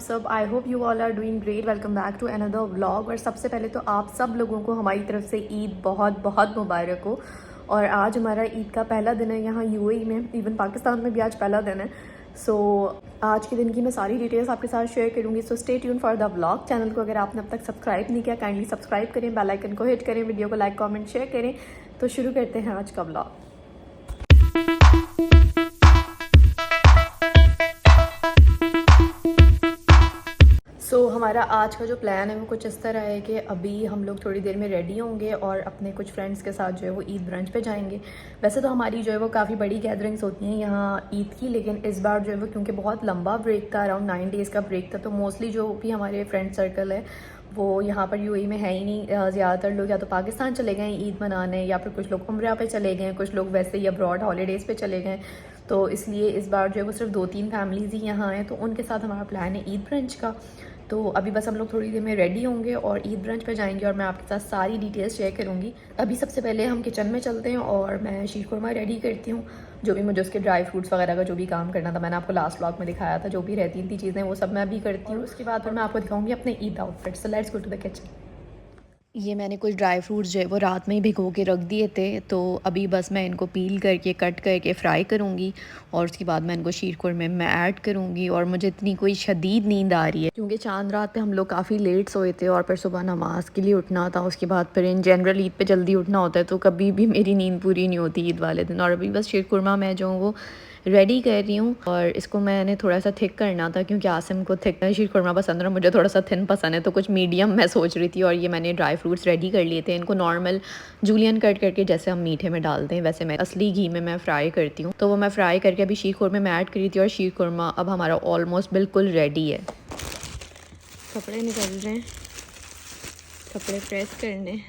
सब। I hope you all are doing great. Welcome back to another vlog. और सबसे पहले तो आप सब लोगों को हमारी तरफ से ईद बहुत बहुत मुबारक हो। और आज हमारा ईद का पहला दिन है यहाँ यूएई में, इवन पाकिस्तान में भी आज पहला दिन है। सो आज के दिन की मैं सारी डिटेल्स आपके साथ शेयर करूँगी। So stay tune for the vlog. Channel को अगर आपने अब तक सब्सक्राइब नहीं किया, काइंडली सब्सक्राइब करें, बेल आइकन को हिट करें, वीडियो को लाइक कमेंट शेयर करें। तो शुरू करते हैं आज का व्लॉग। हमारा आज का जो प्लान है वो कुछ इस तरह है कि अभी हम लोग थोड़ी देर में रेडी होंगे और अपने कुछ फ्रेंड्स के साथ जो है वो ईद ब्रंच पे जाएंगे। वैसे तो हमारी जो है वो काफ़ी बड़ी गैदरिंग्स होती हैं यहाँ ईद की, लेकिन इस बार जो है वो क्योंकि बहुत लंबा ब्रेक था, अराउंड 9 डेज़ का ब्रेक था, तो मोस्टली जो भी हमारे फ्रेंड सर्कल है वो यहाँ पर यूएई में है ही नहीं। ज़्यादातर लोग या तो पाकिस्तान चले गए ईद मनाने, या फिर कुछ लोग उम्रा पे चले गए, कुछ लोग वैसे ही अब्रॉड हॉलीडेज़ पे चले गए। तो इसलिए इस बार जो है वो सिर्फ 2-3 फैमिलीज़ ही यहाँ हैं, तो उनके साथ हमारा प्लान है ईद ब्रंच का। तो अभी बस हम लोग थोड़ी देर में रेडी होंगे और ईद ब्रंच पे जाएंगे और मैं आपके साथ सारी डिटेल्स शेयर करूँगी। अभी सबसे पहले हम किचन में चलते हैं और मैं शीर खुरमा रेडी करती हूँ। जो भी मुझे उसके ड्राई फ्रूट्स वगैरह का जो भी काम करना था, मैंने आपको लास्ट व्लॉग में दिखाया था, जो भी रहती थी चीज़ें वो सब मैं अभी करती हूँ। उसके बाद फिर मैं आपको दिखाऊँगी अपने Eid outfit. So let's go to the kitchen. ये मैंने कुछ ड्राई फ्रूट्स जो है वो रात में ही भिगो के रख दिए थे, तो अभी बस मैं इनको पील करके कट करके फ्राई करूँगी और उसके बाद मैं इनको शीर खुरमे में ऐड करूँगी। और मुझे इतनी कोई शदीद नींद आ रही है क्योंकि चांद रात पे हम लोग काफ़ी लेट सोए थे और फिर सुबह नमाज के लिए उठना था। उसके बाद फिर इन जनरल ईद पे जल्दी उठना होता है, तो कभी भी मेरी नींद पूरी नहीं होती ईद वाले दिन। और अभी बस शीर खुरमा मैं जो वो रेडी कर रही हूँ और इसको मैंने थोड़ा सा थिक करना था क्योंकि आसिम को थिक शीर खुरमा पसंद है, मुझे थोड़ा सा थिन पसंद है, तो कुछ मीडियम मैं सोच रही थी। और ये मैंने ड्राई फ्रूट्स रेडी कर लिए थे, इनको नॉर्मल जूलियन कट करके जैसे हम मीठे में डालते हैं वैसे मैं असली घी में मैं फ्राई करती हूँ। तो वो मैं फ्राई करके अभी शीर खुरमे में ऐड करी थी और शीर खुरमा अब हमारा ऑलमोस्ट बिल्कुल रेडी है। कपड़े निकल रहे हैं, कपड़े प्रेस करने।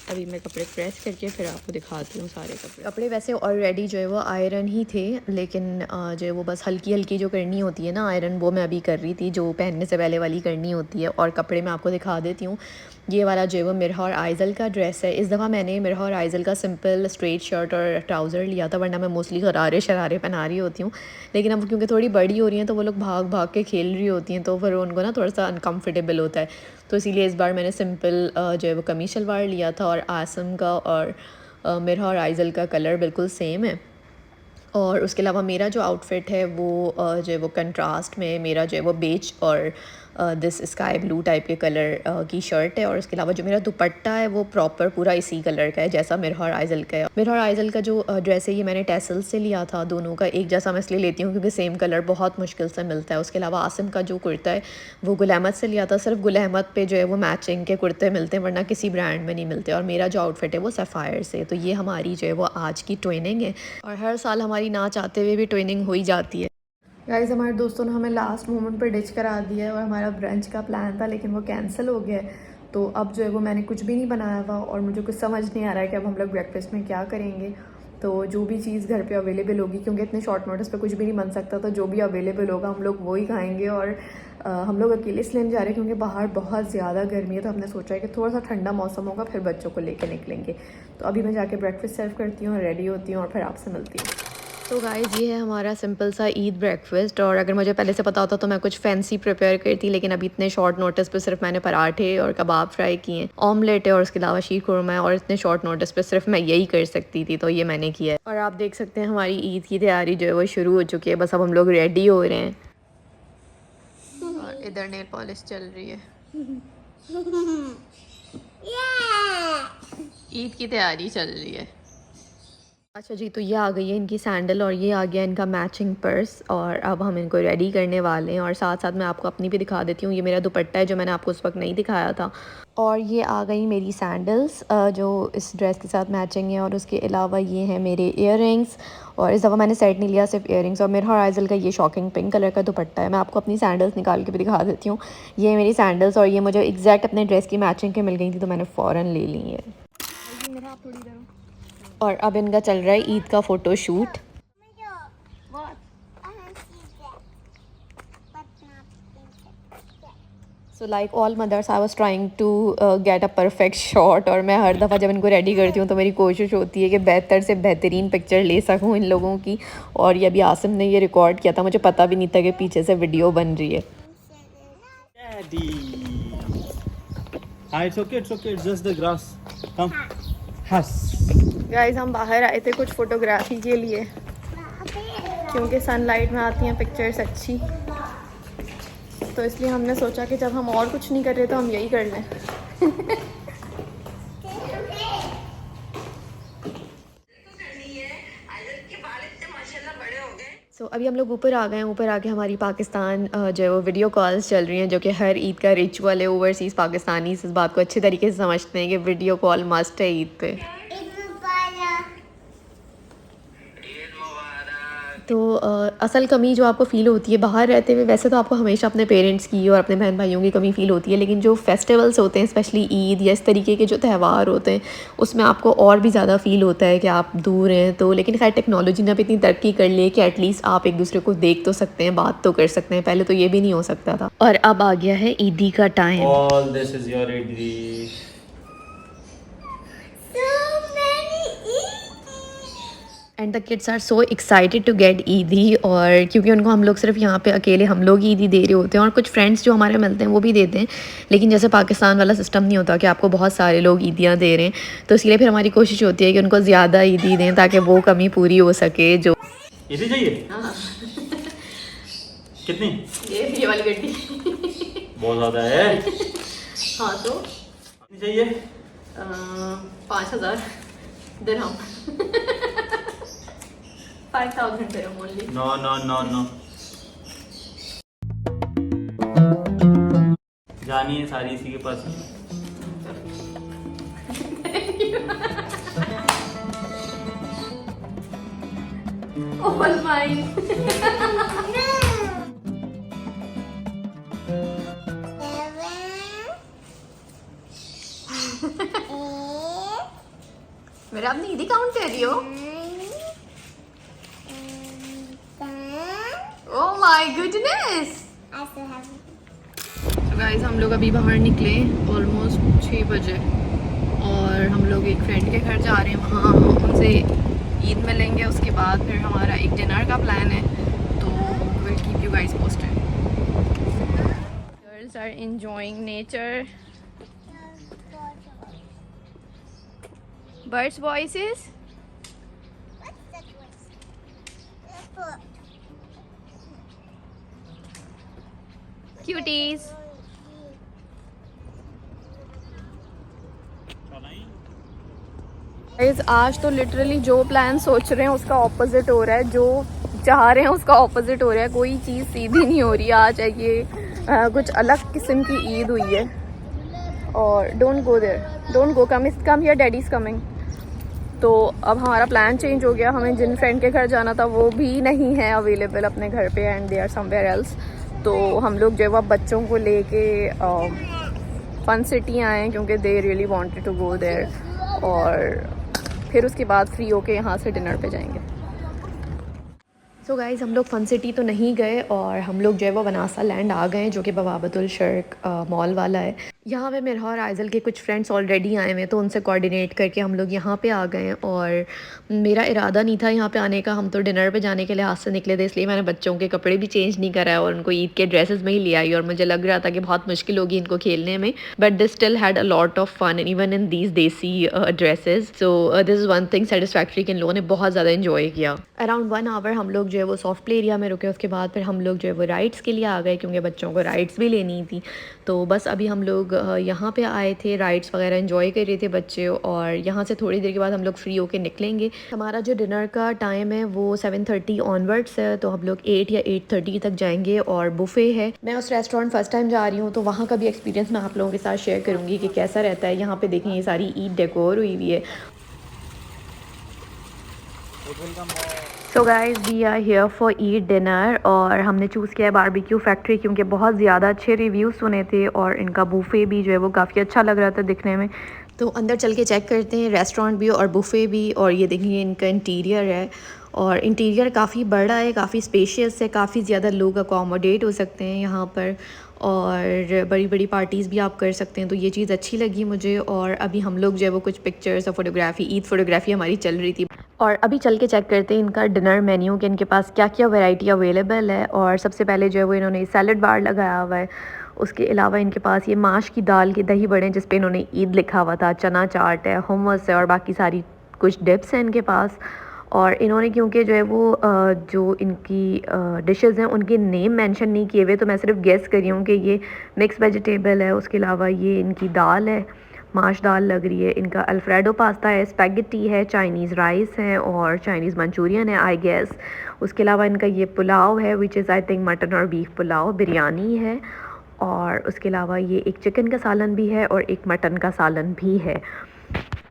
अभी मैं कपड़े प्रेस करके फिर आपको दिखाती हूँ सारे कपड़े वैसे ऑलरेडी जो है वो आयरन ही थे, लेकिन जो है वो बस हल्की हल्की जो करनी होती है ना आयरन, वो मैं अभी कर रही थी, जो पहनने से पहले वाली करनी होती है। और कपड़े मैं आपको दिखा देती हूँ। ये वाला जो है वो मिरहा और आइज़ल का ड्रेस है। इस दफ़ा मैंने मिरहा और आइज़ल का सिंपल स्ट्रेट शर्ट और ट्राउज़र लिया था, वरना मैं मोस्टली गरारे शरारे पहना रही होती हूँ। लेकिन अब क्योंकि थोड़ी बड़ी हो रही हैं तो वो लोग भाग भाग के खेल रही होती हैं, तो फिर उनको ना थोड़ा सा अनकम्फर्टेबल होता है। तो इसीलिए इस बार मैंने सिंपल जो है वो कमीज शलवार लिया था। और आसम का और मिरहा और आइज़ल का कलर बिल्कुल सेम है। और उसके अलावा मेरा जो आउटफिट है वो जो है वो कंट्रास्ट में मेरा जो है वो बेज और दिस स्काई ब्लू टाइप के कलर की शर्ट है। और उसके अलावा जो मेरा दुपट्टा है वो प्रॉपर पूरा इसी कलर का है जैसा मिरहा और आइज़ल का है। मिरहा और आइज़ल का जो ड्रेस है ये मैंने टेसल से लिया था, दोनों का एक जैसा मैं इसलिए लेती हूँ क्योंकि सेम कलर बहुत मुश्किल से मिलता है। उसके अलावा आसिम का जो कुर्ता है वो गुल अहमद से लिया था, सिर्फ गुल अहमद पे जो है वो मैचिंग के कुर्ते मिलते हैं, वरना किसी ब्रांड में नहीं मिलते। और मेरा जो आउटफिट है वो सफ़ायर से। तो ये हमारी जो है वो आज की ट्विनिंग है और हर साल हमारी ना चाहते हुए भी ट्विनिंग हो ही जाती है। गाइस हमारे दोस्तों ने हमें लास्ट मोमेंट पर डिच करा दिया है और हमारा ब्रंच का प्लान था लेकिन वो कैंसिल हो गया है। तो अब जो है वो मैंने कुछ भी नहीं बनाया हुआ और मुझे कुछ समझ नहीं आ रहा है कि अब हम लोग ब्रेकफास्ट में क्या करेंगे। तो जो भी चीज़ घर पे अवेलेबल होगी, क्योंकि इतने शॉर्ट नोटिस पे कुछ भी नहीं बन सकता, तो जो भी अवेलेबल होगा हम लोग वो ही खाएंगे। और हम लोग अकेले इसलिए नहीं जा रहे क्योंकि बाहर बहुत ज़्यादा गर्मी है, तो हमने सोचा है कि थोड़ा सा ठंडा मौसम होगा फिर बच्चों को लेकर निकलेंगे। तो अभी मैं जाके ब्रेकफास्ट सर्व करती हूँ, रेडी होती हूँ और फिर आपसे मिलती हूँ। तो गाइज़ ये है हमारा सिंपल सा ईद ब्रेकफास्ट। और अगर मुझे पहले से पता होता तो मैं कुछ फैंसी प्रिपेयर करती, लेकिन अभी इतने शॉर्ट नोटिस पे सिर्फ मैंने पराठे और कबाब फ्राई किए हैं, ऑमलेट है और उसके अलावा शीर खुरमा है, और इतने शॉर्ट नोटिस पे सिर्फ मैं यही कर सकती थी, तो ये मैंने किया है। और आप देख सकते हैं हमारी ईद की तैयारी जो है वो शुरू हो चुकी है, बस अब हम लोग रेडी हो रहे हैं। और इधर नेल पॉलिश चल रही है। ईद की तैयारी चल रही है। अच्छा जी, तो ये आ गई है इनकी सैंडल और ये आ गया इनका मैचिंग पर्स, और अब हम इनको रेडी करने वाले हैं। और साथ साथ मैं आपको अपनी भी दिखा देती हूँ। ये मेरा दुपट्टा है जो मैंने आपको उस वक्त नहीं दिखाया था। और ये आ गई मेरी सैंडल्स जो इस ड्रेस के साथ मैचिंग है। और उसके अलावा ये हैं मेरे इयररिंग्स, और इस दफ़ा मैंने सेट नहीं लिया, सिर्फ इयररिंग्स। और मिरहा और आइज़ल का ये शॉकिंग पिंक कलर का दुपट्टा है। मैं आपको अपनी सैंडल्स निकाल के भी दिखा देती हूँ। ये मेरी सैंडल्स और ये मुझे एग्जैक्ट अपने ड्रेस की मैचिंग के मिल गई थी, तो मैंने फ़ौरन ले ली है। और अब इनका चल रहा है ईद का photo shoot. So like all mothers I was trying to get a perfect shot, और मैं हर दफ़ा जब इनको रेडी करती हूँ तो मेरी कोशिश होती है कि बेहतर से बेहतरीन पिक्चर ले सकूँ इन लोगों की। और ये अभी आसिम ने ये रिकॉर्ड किया था, मुझे पता भी नहीं था कि पीछे से वीडियो बन रही है। Daddy. Ah, it's okay, it's just the grass. Come. Hush. Guys हम बाहर आए थे कुछ फ़ोटोग्राफी के लिए, क्योंकि सनलाइट में आती हैं पिक्चर्स अच्छी, तो इसलिए हमने सोचा कि जब हम और कुछ नहीं कर रहे तो हम यही कर लें। सो अभी हम लोग ऊपर आ गए हैं। ऊपर आके हमारी पाकिस्तान जो है वो वीडियो कॉल्स चल रही हैं, जो कि हर ईद का रिचुअल है। ओवरसीज़ पाकिस्तानी इस बात को अच्छे तरीके से समझते हैं कि वीडियो कॉल मस्ट है ईद पे। तो असल कमी जो आपको फ़ील होती है बाहर रहते हुए, वैसे तो आपको हमेशा अपने पेरेंट्स की और अपने बहन भाइयों की कमी फ़ील होती है, लेकिन जो फेस्टिवल्स होते हैं स्पेशली ईद या इस तरीके के जो त्यौहार होते हैं उसमें आपको और भी ज़्यादा फ़ील होता है कि आप दूर हैं। तो लेकिन खैर टेक्नोलॉजी ने अब इतनी तरक्की कर ली है कि एटलीस्ट आप एक दूसरे को देख तो सकते हैं, बात तो कर सकते हैं। पहले तो ये भी नहीं हो सकता था। और अब आ गया है ईदी का time. All this is your Idri. And the kids are so excited to get Eidi, और क्योंकि उनको हम लोग सिर्फ यहाँ पे अकेले हम लोग ईदी दे रहे होते हैं, और कुछ फ्रेंड्स जो हमारे मिलते हैं वो भी देते हैं, लेकिन जैसे पाकिस्तान वाला सिस्टम नहीं होता कि आपको बहुत सारे लोग ईदियाँ दे रहे हैं, तो इसलिए फिर हमारी कोशिश होती है कि उनको ज़्यादा ईदी दें ताकि वो कमी पूरी हो सके। जो Idri चाहिए? कितनी? ये वाली गड्डी बहुत ज़्यादा है। हाँ तो कितनी चाहिए? 5000 दिरहम 5000 दिरहम only. No, no, no, no. जानी है सारी इसी के पास। All mine. मेरा अपनी ईदी काउंट कर रही हो? Oh my goodness. तो गाइस हम लोग अभी बाहर निकले ऑलमोस्ट 6 बजे, और हम लोग एक फ्रेंड के घर जा रहे हैं, वहाँ उनसे ईद मिलेंगे। उसके बाद फिर हमारा एक डिनर का प्लान है, तो will keep you guys posted. Girls are enjoying nature. Birds voices. Cuties. आज तो लिटरली जो प्लान सोच रहे हैं उसका ऑपोजिट हो रहा है, जो चाह रहे हैं उसका ऑपोजिट हो रहा है। कोई चीज़ सीधी नहीं हो रही। आज है ये कुछ अलग किस्म की ईद हुई है। और don't go there, don't go, come here, daddy is coming. तो अब हमारा प्लान चेंज हो गया। हमें जिन फ्रेंड के घर जाना था वो भी नहीं है अवेलेबल अपने घर पे, and they are somewhere else. तो हम लोग जो है बच्चों को लेके फन सिटी आए हैं, क्योंकि they really wanted to go there, और फिर उसके बाद फ्री होके यहाँ से डिनर पे जाएंगे। सो गाइज़ हम लोग फन सिटी तो नहीं गए, और हम लोग जो है वो बनासा लैंड आ गए, जो कि बवाबतुल शर्क मॉल वाला है। यहाँ पे मेरा और आइज़ल के कुछ फ्रेंड्स ऑलरेडी आए हुए हैं, तो उनसे कोऑर्डिनेट करके हम लोग यहाँ पे आ गए हैं। और मेरा इरादा नहीं था यहाँ पे आने का, हम तो डिनर पे जाने के लिहाज से निकले थे, इसलिए मैंने बच्चों के कपड़े भी चेंज नहीं कराया और उनको ईद के ड्रेसेस में ही ले आई। और मुझे लग रहा था कि बहुत मुश्किल होगी इनको खेलने में, but they still had a lot of fun even in these desi dresses. So this is one thing satisfactory कि इन लोगों ने बहुत ज़्यादा इन्जॉय किया। अराउंड 1 आवर हम लोग जो है वो सॉफ्ट प्ले एरिया में रुके। उसके बाद फिर हम लोग जो है वो राइड्स के लिए आ गए, क्योंकि बच्चों को राइड्स भी लेनी थी। तो बस अभी हम लोग यहाँ पे आए थे, राइड्स वगैरह एंजॉय कर रहे थे बच्चे, और यहाँ से थोड़ी देर के बाद हम लोग फ्री होके निकलेंगे। हमारा जो डिनर का टाइम है वो 7:30 ऑनवर्ड्स है, तो हम लोग 8 या 8:30 तक जाएंगे, और बुफ़े है। मैं उस रेस्टोरेंट फर्स्ट टाइम जा रही हूँ, तो वहाँ का भी एक्सपीरियंस मैं आप लोगों के साथ शेयर करूँगी कि कैसा रहता है। यहाँ पे देखें ये सारी ईद डेकोर हुई हुई है। So guys we are here for eat dinner, और हमने चूज़ किया है बारबेक्यू फैक्ट्री, क्योंकि बहुत ज़्यादा अच्छे रिव्यूज़ सुने थे, और इनका बूफे भी जो है वो काफ़ी अच्छा लग रहा था दिखने में। तो अंदर चल के चेक करते हैं, रेस्टोरेंट भी और बुफ़े भी। और ये देखिए इनका इंटीरियर है, और इंटीरियर काफ़ी बड़ा है, काफ़ी स्पेशियस है, काफ़ी ज़्यादा लोग अकोमोडेट हो सकते हैं यहाँ पर, और बड़ी बड़ी पार्टीज़ भी आप कर सकते हैं। तो ये चीज़ अच्छी लगी मुझे। और अभी हम लोग जो है वो कुछ पिक्चर्स और फ़ोटोग्राफ़ी, ईद फ़ोटोग्राफ़ी हमारी चल रही थी। और अभी चल के चेक करते हैं इनका डिनर मेन्यू कि इनके पास क्या क्या वैरायटी अवेलेबल है। और सबसे पहले जो है वो इन्होंने सैलड बार लगाया हुआ है। उसके अलावा इनके पास ये माश की दाल के दही बड़े जिस पे इन्होंने ईद लिखा हुआ था, चना चाट है, हुम्मस है, और बाकी सारी कुछ डिप्स हैं इनके पास। और इन्होंने क्योंकि जो है वो जो इनकी डिशेज़ हैं उनके नेम मेंशन नहीं किए हुए, तो मैं सिर्फ गेस कर रही हूँ कि ये मिक्स वेजिटेबल है। उसके अलावा ये इनकी दाल है, माश दाल लग रही है। इनका अल्फ्रेडो पास्ता है, स्पैगेटी है, चाइनीज़ राइस है, और चाइनीज़ मंचूरियन है आई गेस। उसके अलावा इनका ये पुलाव है which is I think mutton और बीफ पुलाव, बिरयानी है। और उसके अलावा ये एक चिकन का सालन भी है और एक मटन का सालन भी है।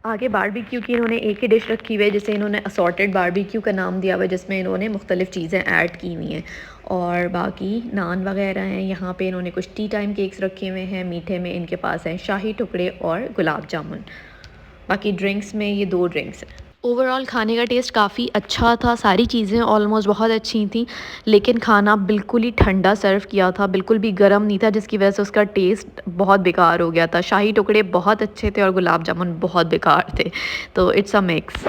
आगे बारबेक्यू की इन्होंने एक ही डिश रखी हुई है जिसे इन्होंने असॉर्टेड बारबेक्यू का नाम दिया हुआ है, जिसमें इन्होंने मुख्तलिफ़ चीज़ें ऐड की हुई हैं। और बाकी नान वगैरह हैं। यहाँ पे इन्होंने कुछ टी टाइम केक्स रखे हुए हैं। मीठे में इनके पास हैं शाही टुकड़े और गुलाब जामुन। बाकी ड्रिंक्स में ये 2 ड्रिंक्स हैं। ओवरऑल खाने का टेस्ट काफ़ी अच्छा था, सारी चीज़ें ऑलमोस्ट बहुत अच्छी थी, लेकिन खाना बिल्कुल ही ठंडा सर्व किया था, बिल्कुल भी गर्म नहीं था, जिसकी वजह से उसका टेस्ट बहुत बेकार हो गया था। शाही टुकड़े बहुत अच्छे थे और गुलाब जामुन बहुत बेकार थे, तो इट्स अ मिक्स।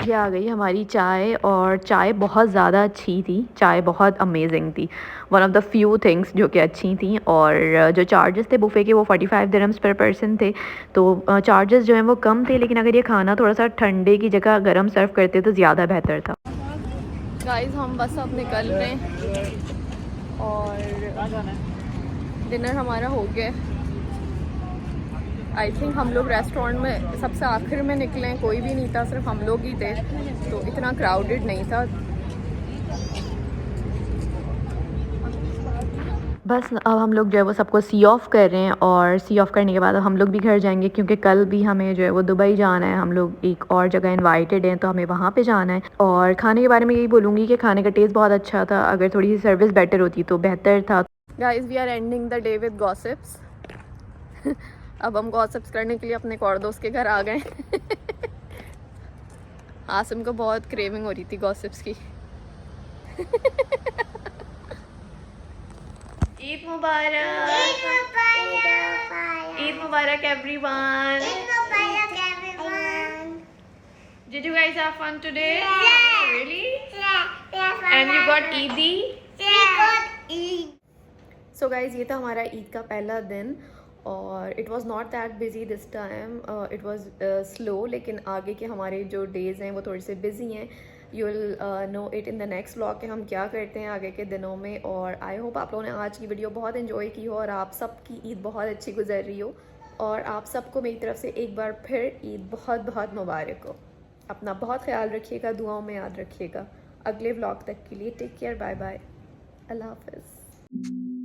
ये आ गई हमारी चाय, और चाय बहुत ज़्यादा अच्छी थी, चाय बहुत अमेजिंग थी, one of the few things जो कि अच्छी थी। और जो चार्जेस थे बुफ़े के वो 45 दिरहम्स पर पर्सन थे, तो चार्जेस जो हैं वो कम थे, लेकिन अगर ये खाना थोड़ा सा ठंडे की जगह गर्म सर्व करते तो ज़्यादा बेहतर था। गाइस हम बस अब निकल रहे हैं और डिनर हमारा हो गया। आई थिंक हम लोग रेस्टोरेंट में सबसे आखिर में निकले हैं, कोई भी नहीं था, सिर्फ हम लोग ही थे, तो इतना क्राउडेड नहीं था। बस अब हम लोग जो है वो सबको सी ऑफ़ कर रहे हैं, और सी ऑफ़ करने के बाद हम लोग भी घर जाएंगे, क्योंकि कल भी हमें जो है वो दुबई जाना है। हम लोग एक और जगह इनवाइटेड हैं, तो हमें वहाँ पे जाना है। और खाने के बारे में यही बोलूँगी कि खाने का टेस्ट बहुत अच्छा था, अगर थोड़ी सी सर्विस बेटर होती तो बेहतर था। Guys we are ending the day with gossips. अब हम गॉसिप्स करने के लिए अपने एक और दोस्त के घर आ गए। आसिम को बहुत क्रेविंग हो रही थी गॉसिप्स की। ईद मुबारक, ईद मुबारक everyone. Did you guys have fun today? Yeah. Really? Yeah. And you got Eidi? Yeah. So guys ये था हमारा ईद का पहला दिन, और it was not that busy this time. It was slow, लेकिन आगे के हमारे जो days हैं वो थोड़े से busy हैं। You will know it in the next vlog कि हम क्या करते हैं आगे के दिनों में। और आई होप आप लोगों ने आज की वीडियो बहुत इन्जॉय की हो, और आप सबकी ईद बहुत अच्छी गुजर रही हो, और आप सबको मेरी तरफ से एक बार फिर ईद बहुत बहुत मुबारक हो। अपना बहुत ख्याल रखिएगा, दुआओं में याद रखिएगा। अगले व्लॉग तक के लिए टेक केयर, बाय बाय, अल्लाह हाफ़िज़।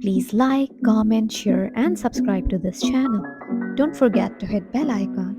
Please like, comment, share and subscribe to this channel. Don't forget to hit bell icon.